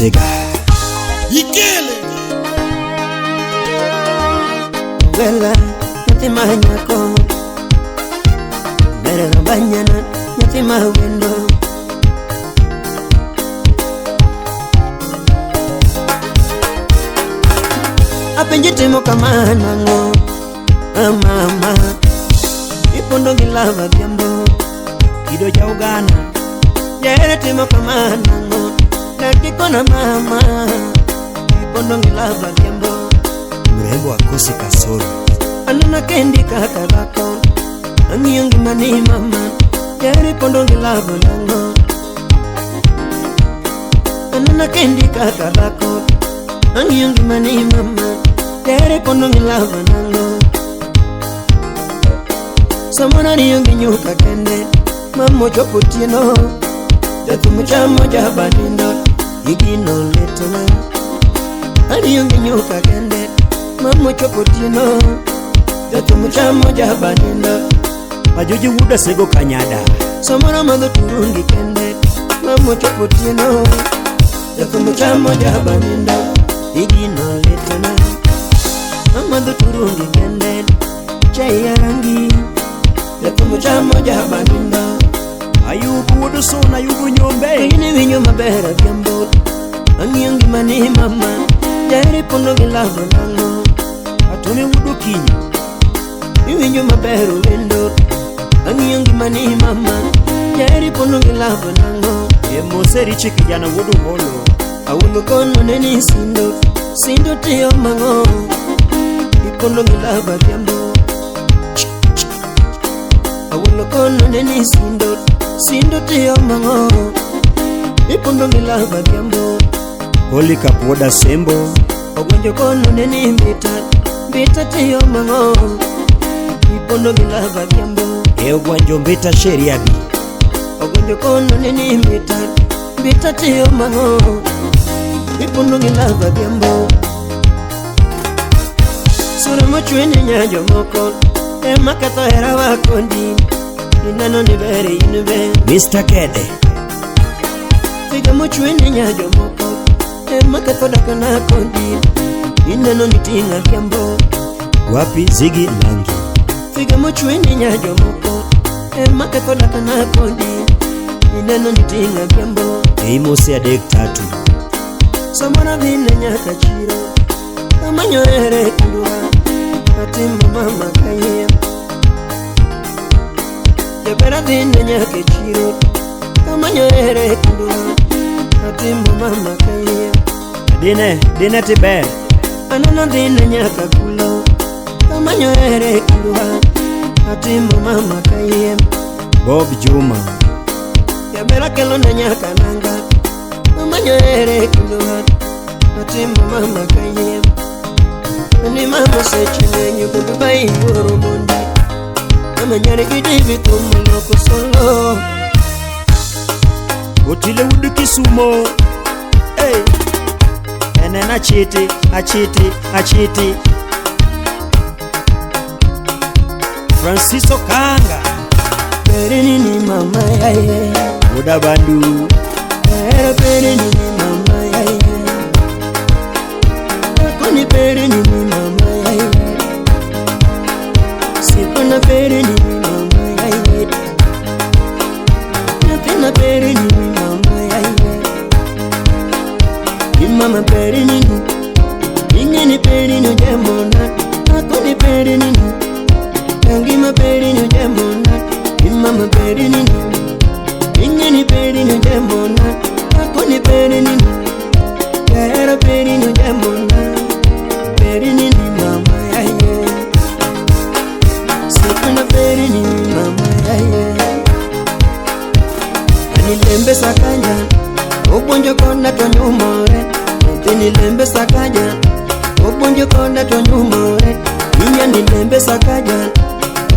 Sega Ikele Wela Natima nyako Mere banyana Natima wendo Apenjete mo kamana ngo mama Ipondo gilava vyambo Kido cha ugana Jere timo kamana ngo Nakikona mama Ipondo gilava vyambo mrembo akose kasoro Anuna kendi kakarako Angiyongi mani mama Jere pondo gilava nango Anuna kendi kakarako Angiyongi mani mama Jere pondo gilava nango Samana niyongi nyuka kende Mamo chopo tieno Jatu mchamo jabanindo Igino letona Niyongi nyuka kende Mamo chopo tieno Jatu mchamo jabanindo Ajoji wuda sego kanyada Samana madho turungi kende Mamo chopo tieno Jatu mchamo jabanindo Igino letona Madho turungi kende Chai ya rangi Jatu mchamo jabanindo Ayubu wudu sona ayubu nyombe Ini winyo mabera vyambo Angiyongi mani mama Jairi pondo gilava nango Atone wudu kinyo Iwinyo maberu wendo Angiyongi mani mama Jairi pondo gilava nango Moseri chiki jana wudu holo Awulo kono neni sindo Sindo tiyo mango Ipondo gilava vyambo Awulo kono neni sindo Sindo tiyo mango Ipondo gilava vyambo Holi kapoda sembo Ogonjo kono neni mbita Mbita tiyo mango Ipondo gilava vyambo Gwanjo mbita sheriabi Ogonjo kono neni mbita Mbita tiyo mango Ipondo gilava vyambo Sura mochweni nyajo moko Ema kato hera wakondi Inano ni bere inube Mr. Kede Figa mochweni nyajo moko Ema kato dakana kondi Inano ni tinga vyambo Wapi Ziggy Langi Figa mochweni nyajo moko Ema kato dakana kondi Inano ni tinga vyambo Mose adek tatu Samana vile nyaka chiro Kamanyo ere kundua Atimbo mama kaye Jabera vile nyaka chiro Kamanyo ere kundua Atimbo mama kaye Dine tiber Anana vile nyaka kulo Kamanyo ere kundua Atimbo mama kaye Bob Juma Jabera kelo na nyaka nanga Kamanyo ere kundua Atimbo mama kaye Ni mama sechine nyukundu bayi mburu mundi Nama nyari kidivi tumulo kusolo Otile wudu Kisumo Hey Enen achiti Francisco Kanga Perini ni mama yaye Uda bandu Perini ni mama yaye Kuni perini ni mama yaye Sipuna perini ni mama yaye Napina perini ni mama yaye Ni mama perini ni Ingeni perini ujemona Kuni perini ni Kangima perini ujemona Ni mama perini ni Ingeni perini ujemona Kuni perini ni Kera perini ujemona Perini ni mama yaye Sipuna perini ni mama yaye Anilembe sakanya Obonjo konda tonyumore Anilembe sakanya Obonjo konda tonyumore Ninya nilembe sakanya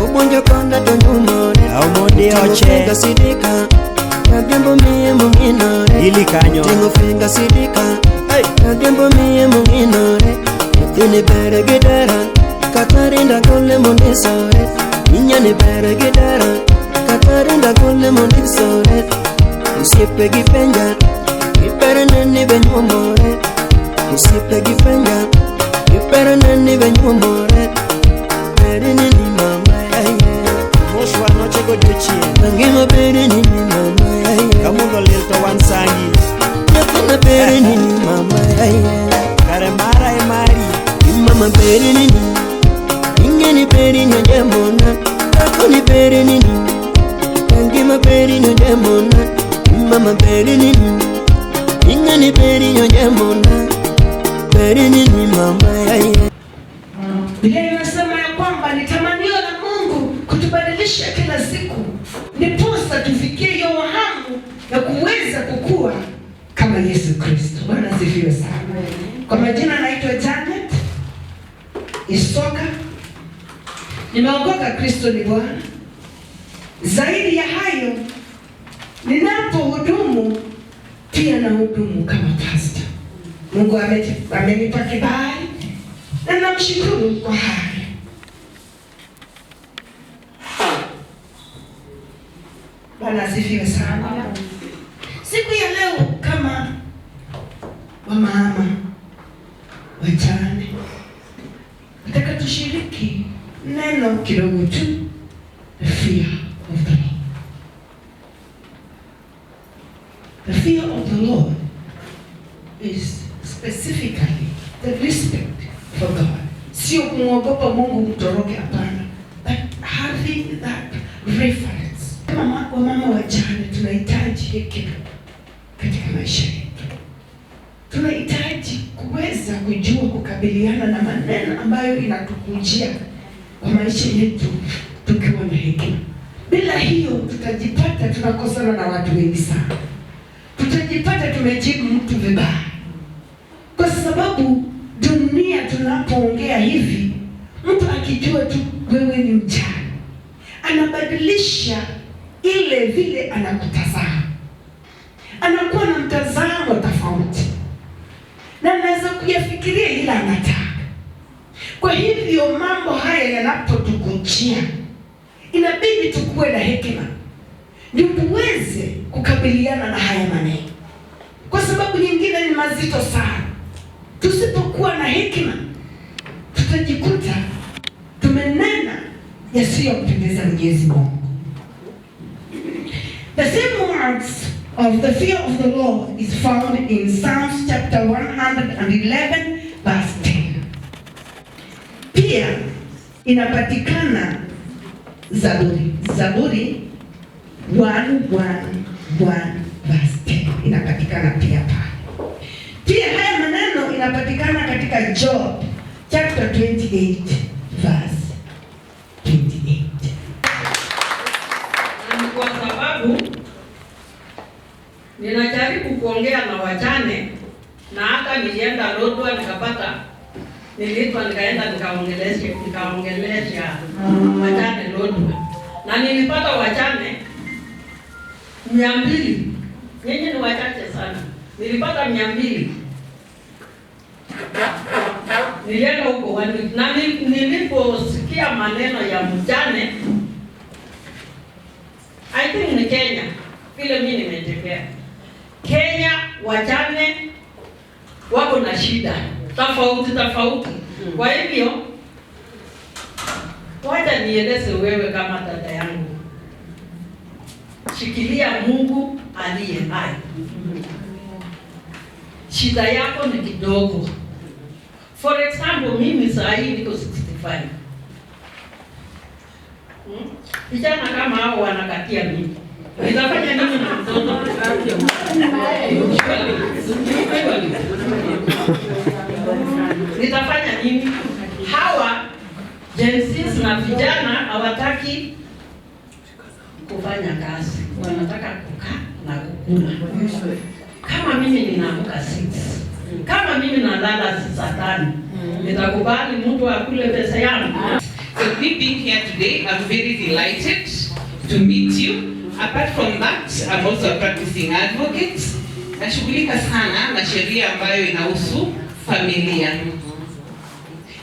Obonjo konda tonyumore Aumodi oche Tengo sidika Nagembo miye munginore Ili kanyo Tengo finga sidika Nagembo miye munginore Tini bere gidera Katarinda kule mundi sore Ninya ni bere gidera Katarinda kule mundi sore Usipe kipenja Ipera nani benyomore Usipe gifenga Ipera nani benyomore Peri nini mama Moshwa noche go duchi Nangima peri nini mama Kamundo lilto wansangi Nakuna peri nini mama Karemara emari Mama peri nini Ingeni peri nyojemona Nakuni peri nini Nangima peri nyojemona Mama peri nini Ingeni peri nyojemona Peri nini mama Biblia inasema ya kwamba ni tamanio la Mungu kutubadilisha kila siku, ndiposa tufikie hiyo hamu ya kuweza kukua kama Yesu Kristo. Bwana asifiwe sana. Kwa majina naitwa Janet Isoka. Nimeokoka, Kristo ni Bwana. Zaidi ya hayo, ninapohudumu pia na hudumu kama pastor. Mungu amenipa kibali na namshukuru kwa hayo. Bwana asifiwe sana. Siku ya leo kama wamama wajane, nataka tushiriki neno kidogo tu, the fear of the Lord. The fear of the Lord is specifically the respect for God. Sio kumwogopa Mungu mtoroke, hapana, but having that reference. Wamama wajane tunahitaji hekima katika maisha yetu. Tunahitaji kuweza kujua kukabiliana na maneno ambayo inatukujia kwa maisha yetu tukiwa na hekima. Bila hiyo tutajipata tunakosana na watu wengi sana. Tutajipata tumejibu mtu vibaya. Kwa sababu dunia tunapoongea hivi, mtu akijua tu wewe ni mjane, anabadilisha ile vile anakutazama. Anakuwa na mtazamo tofauti. Na anaweza kuyafikiria ila anataka. Kwa hivyo mambo haya yanapotukujia, inabidi tukuwe na hekima ndio tuweze kukabiliana na haya maneno. Kwa sababu nyingine ni mazito sana. Tusipokuwa na hekima, tutajikuta tumenena yasiyompendeza Mwenyezi Mungu. The same words of the fear of the Lord is found in Psalms chapter 111 verse 10. Pia inapatikana Zaburi 111 verse 10. Inapatikana pia pale. Pia haya maneno inapatikana katika Job chapter 28 verse 28. Kwa sababu ninajaribu kuongea na wajane, na hata nilienda Lodwa nikapata, nikaenda nikaongelesha wajane Lodwa, na nilipata wajane 200. Nyinyi ni wachache sana. Nilipata 200. Nilienda huko na niliposikia maneno ya mjane, I think ni Kenya, vile mimi nimetembea Kenya, wajane wako na shida tofauti. Kwa hivyo wacha nieleze wewe kama dada yangu, shikilia Mungu aliye hai. Shida yako ni kidogo. For example, mimi saa hii niko 65. Vijana kama hao wanakatia mimi. Nitafanya nini na mtoto? Nitafanya nini? Hawa Gen Z na vijana hawataki kufanya kazi. Wanataka kukaa na kukula. Kama mimi ninaamka 6, kama mimi nalala 5, nitakubali mtu akule pesa yangu? So me being here today, I'm very delighted to meet you. Apart from that, I'm also a practicing advocate. Nashughulika sana na sheria ambayo inahusu familia.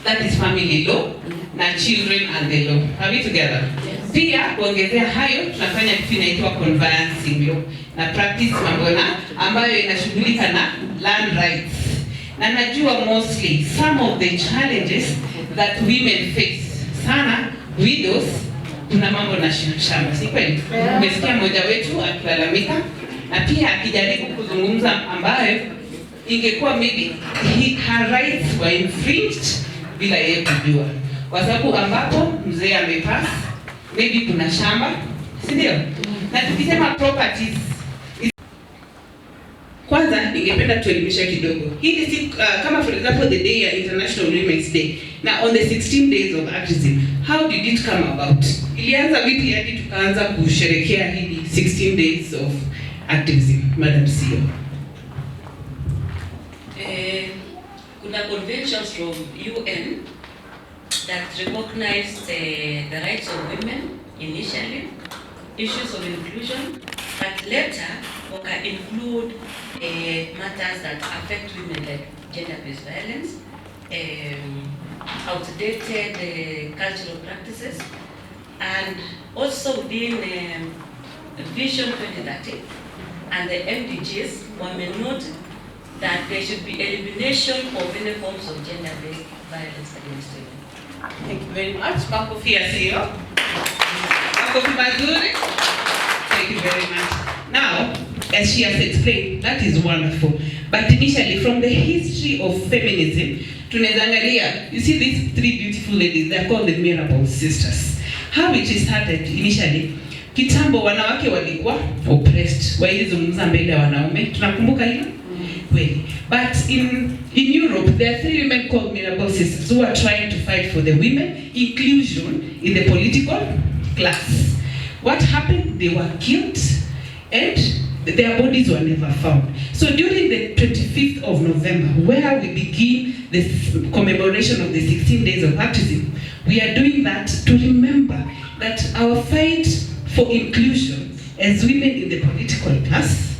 That is family law, na children and the law. Are we together? Yes. Pia kuongezea hayo, tunafanya kitu inaitwa conveyancing law na practice mambo ambayo inashughulika na land rights. Na najua mostly some of the challenges that women face sana, widows, kuna mambo na shamba, si kweli? Umesikia mmoja wetu akilalamika na pia akijaribu kuzungumza ambayo ingekuwa maybe her rights were infringed bila yeye kujua, kwa sababu ambapo mzee amepass maybe kuna shamba, si ndio? Na tukisema properties, kwanza ningependa tuelimisha kidogo. Hili si kama for example the day ya International Women's Day na on the 16 days of activism, how did it come about? Ilianza vipi hadi tukaanza kusherehekea hili 16 days of activism, Madam CEO? Kuna conventions from UN that recognize the rights of women initially, issues of inclusion, but later can include matters that affect women like gender-based violence, outdated cultural practices, and also within Vision 2030 and the MDGs, one may note that there should be elimination of any forms of gender-based violence against women. Thank you very much. Makofi ya CEO. Makofi mazuri. Thank you very much. Now, as she has explained, that is wonderful. But initially, from the history of feminism, tunazangalia, you see these three beautiful ladies, they are called the Mirabel sisters. How it started initially, kitambo wanawake walikuwa oppressed, wailizungumza mbele ya wanaume. Tunakumbuka hilo? Kweli. But in Europe, there are three women called Mirabel sisters who are trying to fight for the women inclusion in the political class. What happened? They were killed and their bodies were never found. So during the 25th of November, where we begin the commemoration of the 16 days of activism, we are doing that to remember that our fight for inclusion as women in the political class.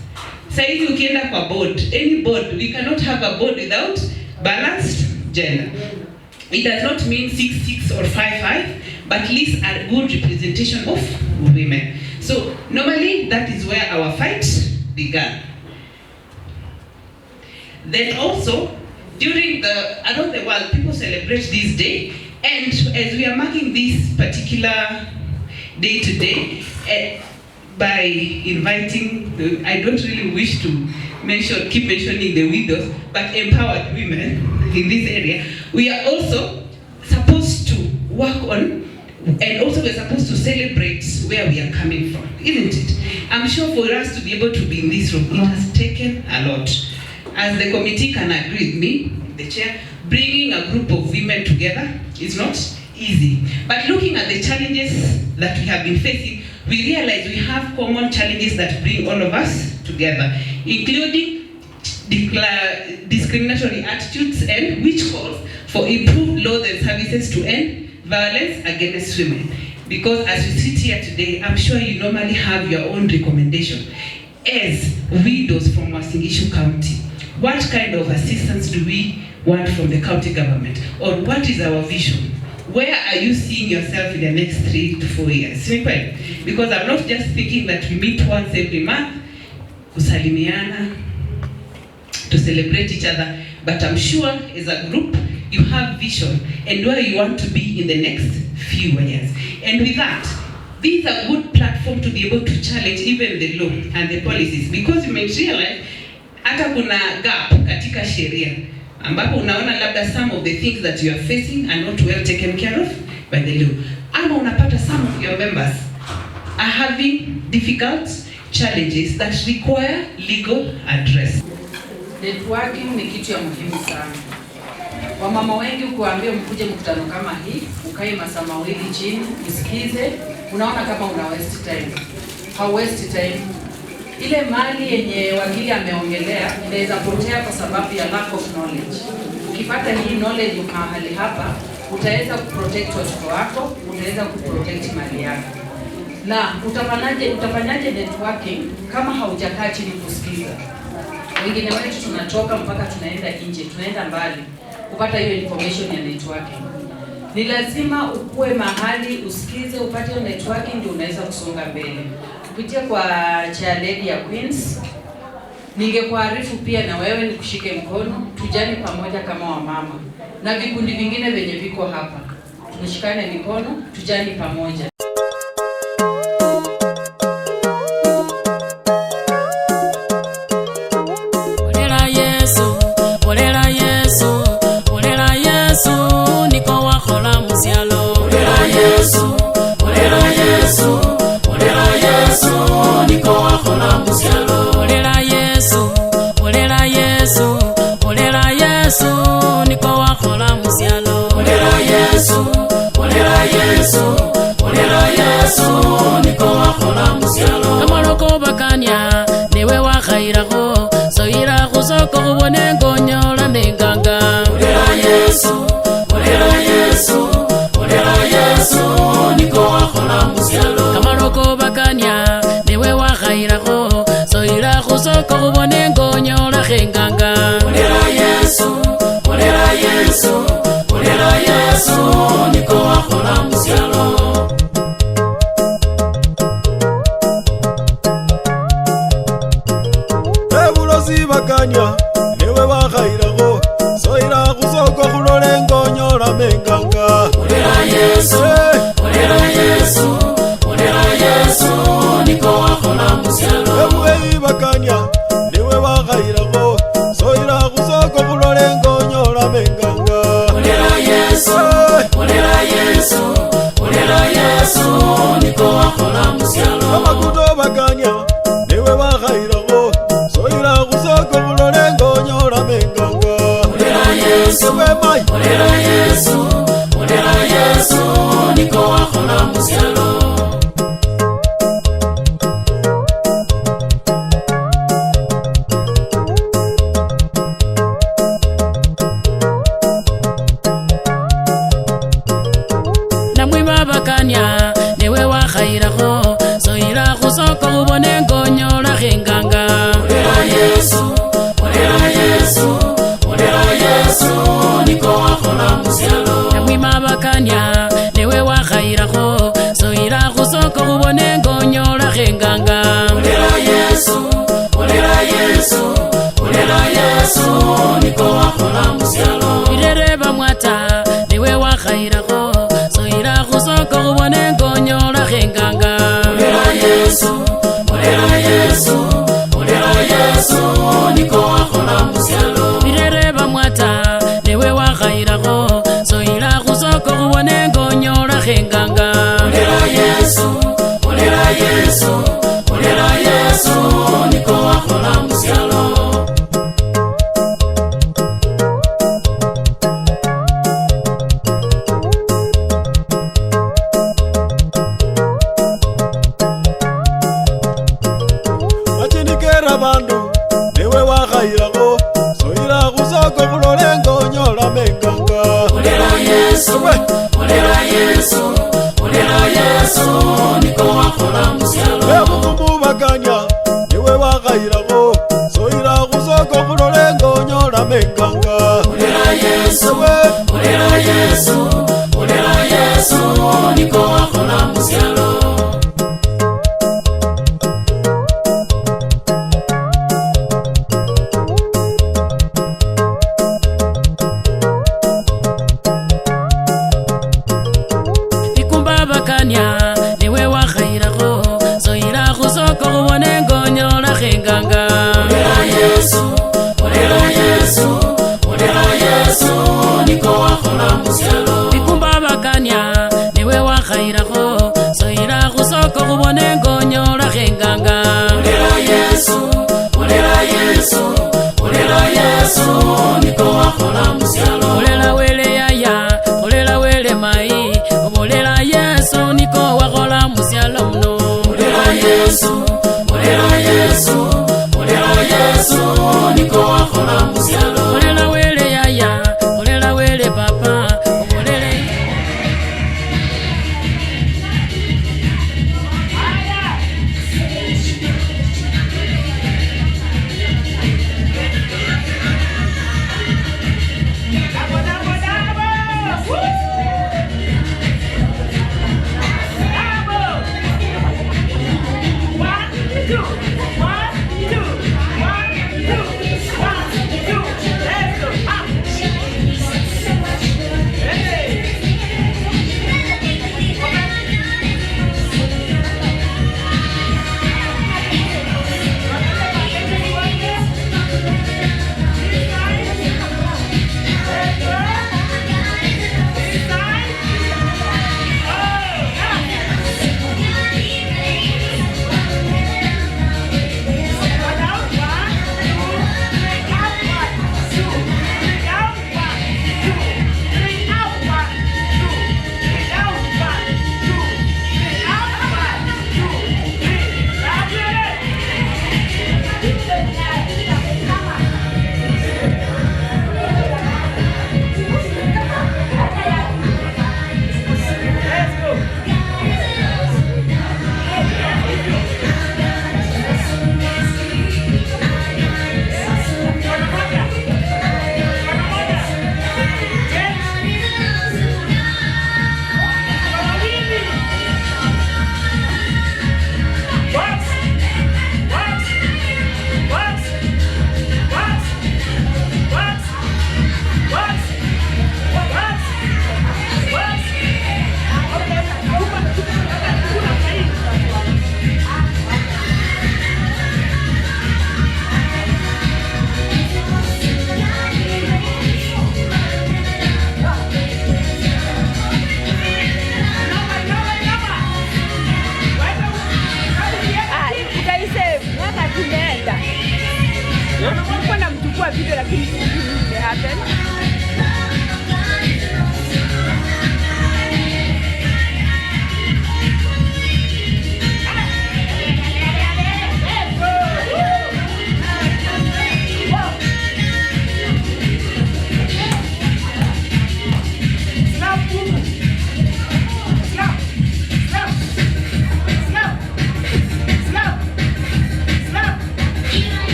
Saizi ukienda kwa board, any board, we cannot have a board without balanced gender. It does not mean 6-6 or 5-5, but at least a good representation of women. So normally that is where our fight began. Then also during around the world, people celebrate this day, and as we are marking this particular day today, by inviting, I don't really wish to keep mentioning the widows, but empowered women in this area, we are also supposed to work on, and also we're supposed to celebrate where we are coming from, isn't it? I'm sure for us to be able to be in this room, it has taken a lot. As the committee can agree with me, the chair, bringing a group of women together is not easy. But looking at the challenges that we have been facing, we realize we have common challenges that bring all of us together, including discriminatory attitudes and which calls for improved laws and services to end violence against women. Because as we sit here today, I'm sure you normally have your own recommendation. As widows from Uasin Gishu County, what kind of assistance do we want from the county government? Or what is our vision? Where are you seeing yourself in the next 3 to 4 years? Simple. Because I'm not just thinking that we meet once every month, kusalimiana, to celebrate each other, but I'm sure as a group, you have vision and where you want to be in the next few years. And with that, these are good platform to be able to challenge even the law and the policies, because you may realize hata kuna gap katika sheria ambapo unaona labda some of the things that you are facing are not well taken care of by the law, ama unapata some of your members are having difficult challenges that require legal address. Networking ni kitu ya muhimu sana. Wamama wengi kuambia mkuje mkutano kama hii, ukae masaa mawili chini, usikize, unaona kama una waste time. How waste time? Ile mali yenye wakili ameongelea inaweza potea kwa sababu ya lack of knowledge. Ukipata hii knowledge mahali hapa, utaweza kuprotect watoto wako, utaweza kuprotect mali yako. Na utafanyaje networking kama haujakaa chini kusikiza? Wengine wetu tunatoka mpaka tunaenda nje, tunaenda mbali kupata hiyo information ya networking. Ni lazima ukue mahali usikize, upate networking ndio unaweza kusonga mbele. Kupitia kwa chair lady ya Queens, ningekuarifu pia na wewe nikushike mkono, tujane pamoja kama wamama. Na vikundi vingine venye viko hapa. Tushikane mikono, tujane pamoja.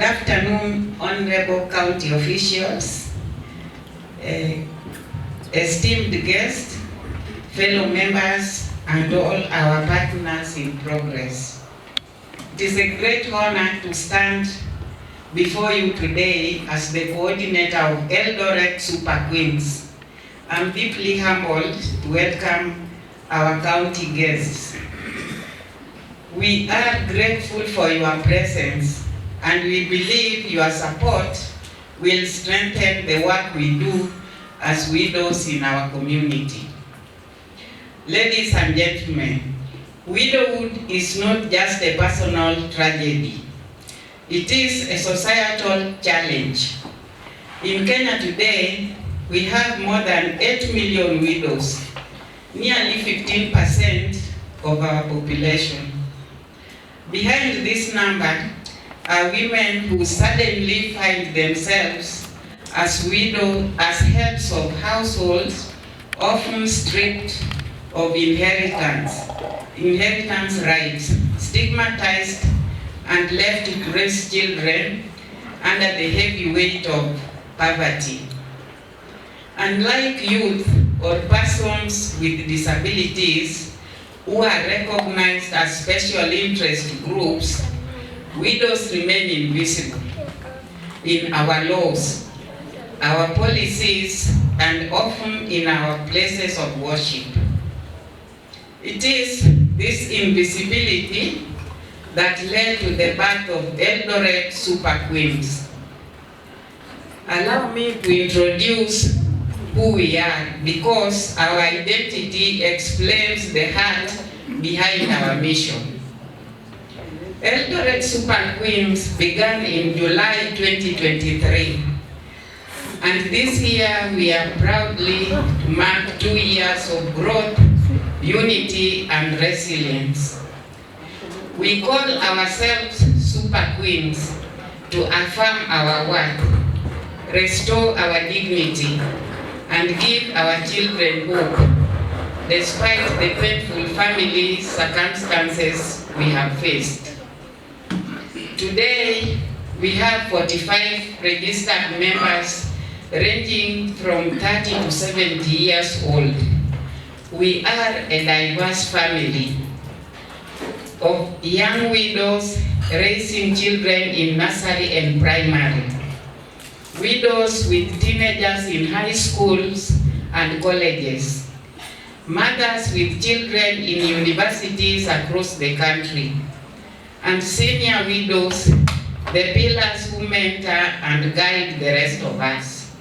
afternoon, honorable county officials, esteemed guests, fellow members, and all our partners in progress. It is a great honor to stand before you today as the coordinator of Eldoret Super Queens. I'm deeply humbled to welcome our county guests. We are grateful for your presence, and we believe your support will strengthen the work we do as widows in our community. Ladies and gentlemen, widowhood is not just a personal tragedy. It is a societal challenge. In Kenya today, we have more than 8 million widows, nearly 15% of our population. Behind this number are women who suddenly find themselves as widows, as heads of households, often stripped of inheritance rights, stigmatized, and left to raise children under the heavy weight of poverty. Unlike youth or persons with disabilities who are recognized as special interest groups, widows remain invisible in our laws, our policies, and often in our places of worship. It is this invisibility that led to the birth of Eldoret Super Queens. Allow me to introduce who we are, because our identity explains the heart behind our mission. Eldoret Super Queens began in July 2023, and this year we are proudly to mark 2 years of growth, unity, and resilience. We call ourselves Super Queens to affirm our worth, restore our dignity, and give our children hope, despite the painful family circumstances we have faced. Today, we have 45 registered members ranging from 30 to 70 years old. We are a diverse family of young widows raising children in nursery and primary, widows with teenagers in high schools and colleges, mothers with children in universities across the country, and senior widows, the pillars who mentor and guide the rest of us.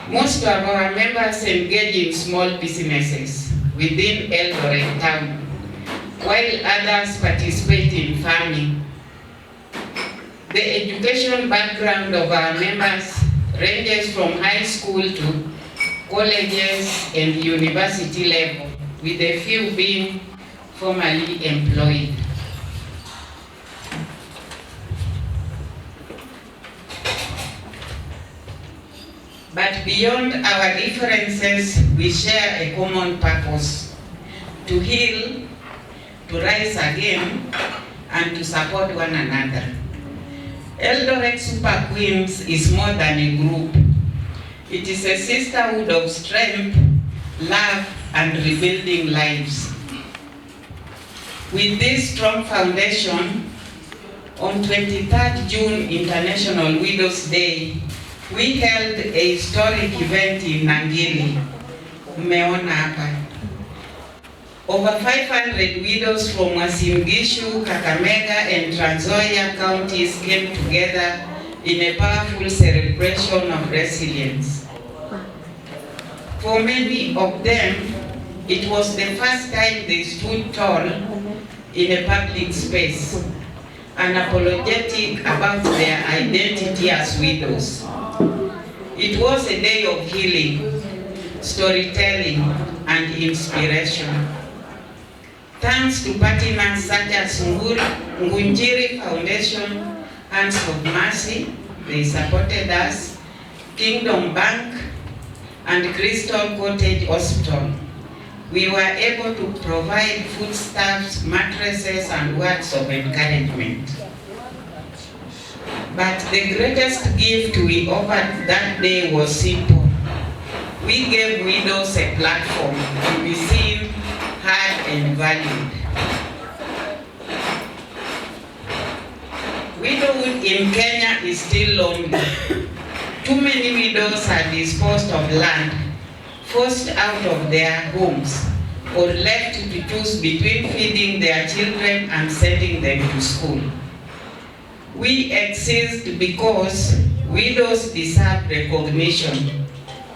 Most of our members engage in small businesses within Eldoret town, while others participate in farming. The education background of our members ranges from high school to colleges and university level, with a few being formally employed. But beyond our differences, we share a common purpose: to heal, to rise again, and to support one another. Eldoret Super Queens is more than a group. It is a sisterhood of strength, love, and rebuilding lives. With this strong foundation, on 23rd June, International Widows Day, we held a historic event in Nangili. Umeona hapa. Over 500 widows from Uasin Gishu, Kakamega, and Trans Nzoia counties came together in a powerful celebration of resilience. For many of them, it was the first time they stood tall in a public space, unapologetic about their identity as widows. It was a day of healing, storytelling, and inspiration. Thanks to partners such as Ngunjiri Foundation, Hands of Mercy, they supported us, Kingdom Bank, and Crystal Cottage Hospital. We were able to provide foodstuffs, mattresses, and words of encouragement. But the greatest gift we offered that day was simple. We gave widows a platform to be seen, heard, and valued. Widowhood in Kenya is still lonely. Too many widows are disposed of land, forced out of their homes, or left to choose between feeding their children and sending them to school. We exist because widows deserve recognition,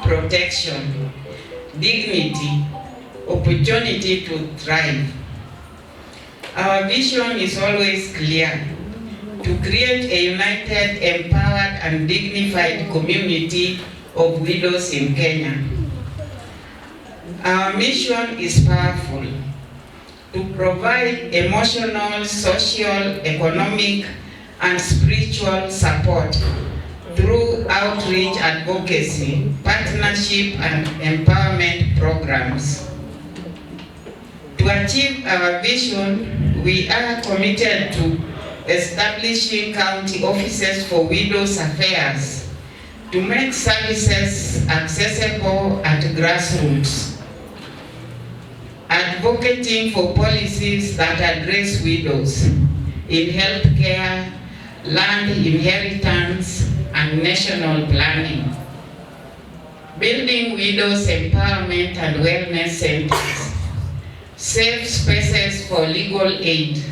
protection, dignity, opportunity to thrive. Our vision is always clear: to create a united, empowered, and dignified community of widows in Kenya. Our mission is powerful: to provide emotional, social, economic, and spiritual support through outreach, advocacy, partnership, and empowerment programs. To achieve our vision, we are committed to establishing county offices for widows' affairs to make services accessible at grassroots, advocating for policies that address widows in healthcare, land inheritance, and national planning, building widows' empowerment and wellness centers, safe spaces for legal aid,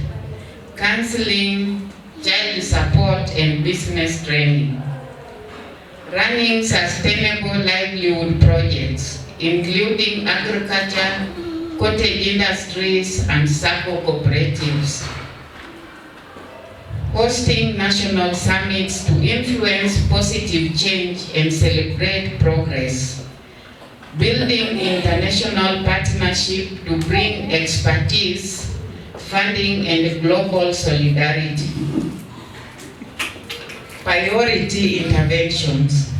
counseling, child support, and business training, running sustainable livelihood projects, including agriculture, cottage industries, and sacco cooperatives, hosting national summits to influence positive change and celebrate progress, building international partnership to bring expertise, funding, and global solidarity. Priority interventions.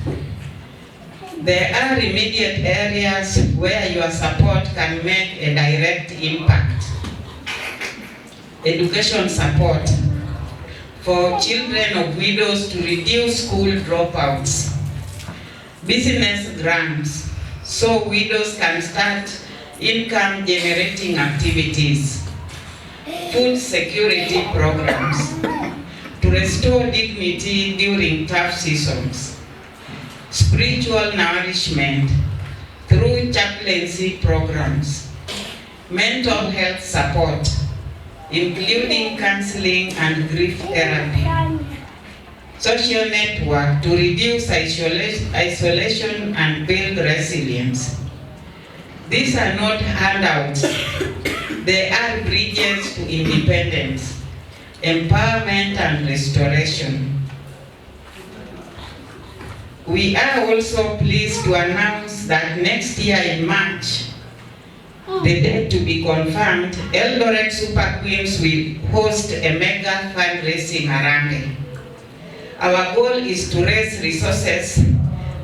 There are immediate areas where your support can make a direct impact. Education support for children of widows to reduce school dropouts. Business grants so widows can start income generating activities. Food security programs to restore dignity during tough seasons. Spiritual nourishment through chaplaincy programs. Mental health support, including counseling and grief therapy. Social network to reduce isolation and build resilience. These are not handouts. They are bridges to independence, empowerment, and restoration. We are also pleased to announce that next year in March, the date to be confirmed, Eldoret Super Queens will host a mega fundraising harambee. Our goal is to raise resources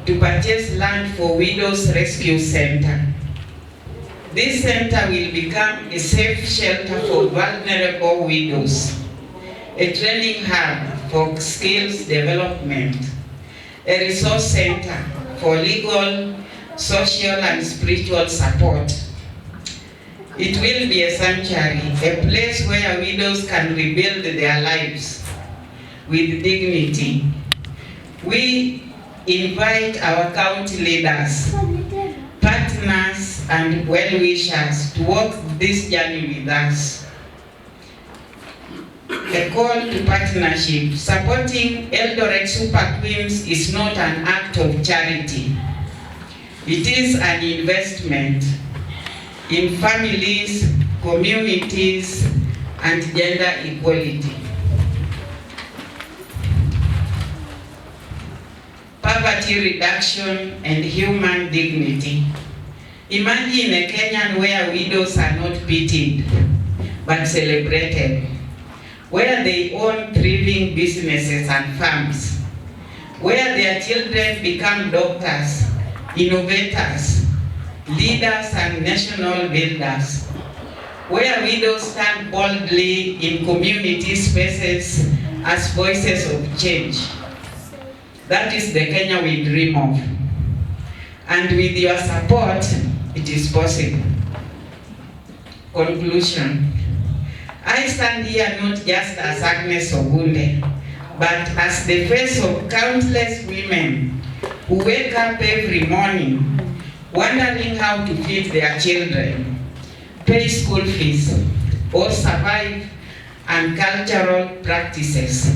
to purchase land for Widows Rescue Center. This center will become a safe shelter for vulnerable widows, a training hub for skills development, a resource center for legal, social, and spiritual support. It will be a sanctuary, a place where widows can rebuild their lives with dignity. We invite our county leaders, partners, and well-wishers to walk this journey with us. A call to partnership. Supporting Eldoret Super Queens is not an act of charity. It is an investment in families, communities, and gender equality. Poverty reduction and human dignity. Imagine a Kenyan where widows are not pitied, but celebrated, where they own thriving businesses and farms, where their children become doctors, innovators, leaders, and national builders, where widows stand boldly in community spaces as voices of change. That is the Kenya we dream of. And with your support, it is possible. Conclusion. I stand here not just as Agnes Ogunde, but as the face of countless women who wake up every morning wondering how to feed their children, pay school fees, or survive and cultural practices.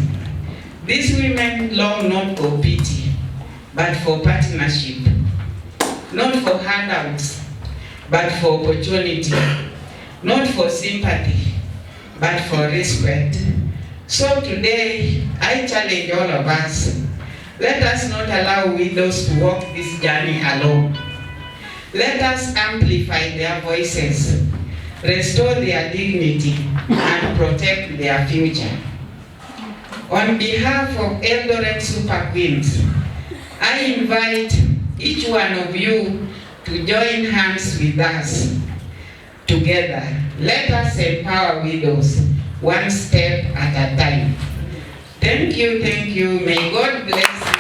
These women long not for pity, but for partnership. Not for handouts, but for opportunity. Not for sympathy, but for respect. So today, I challenge all of us. Let us not allow widows to walk this journey alone. Let us amplify their voices, restore their dignity, and protect their future. On behalf of Eldoret Super Queens, I invite each one of you to join hands with us. Together, let us empower widows, one step at a time. Thank you, thank you. May God bless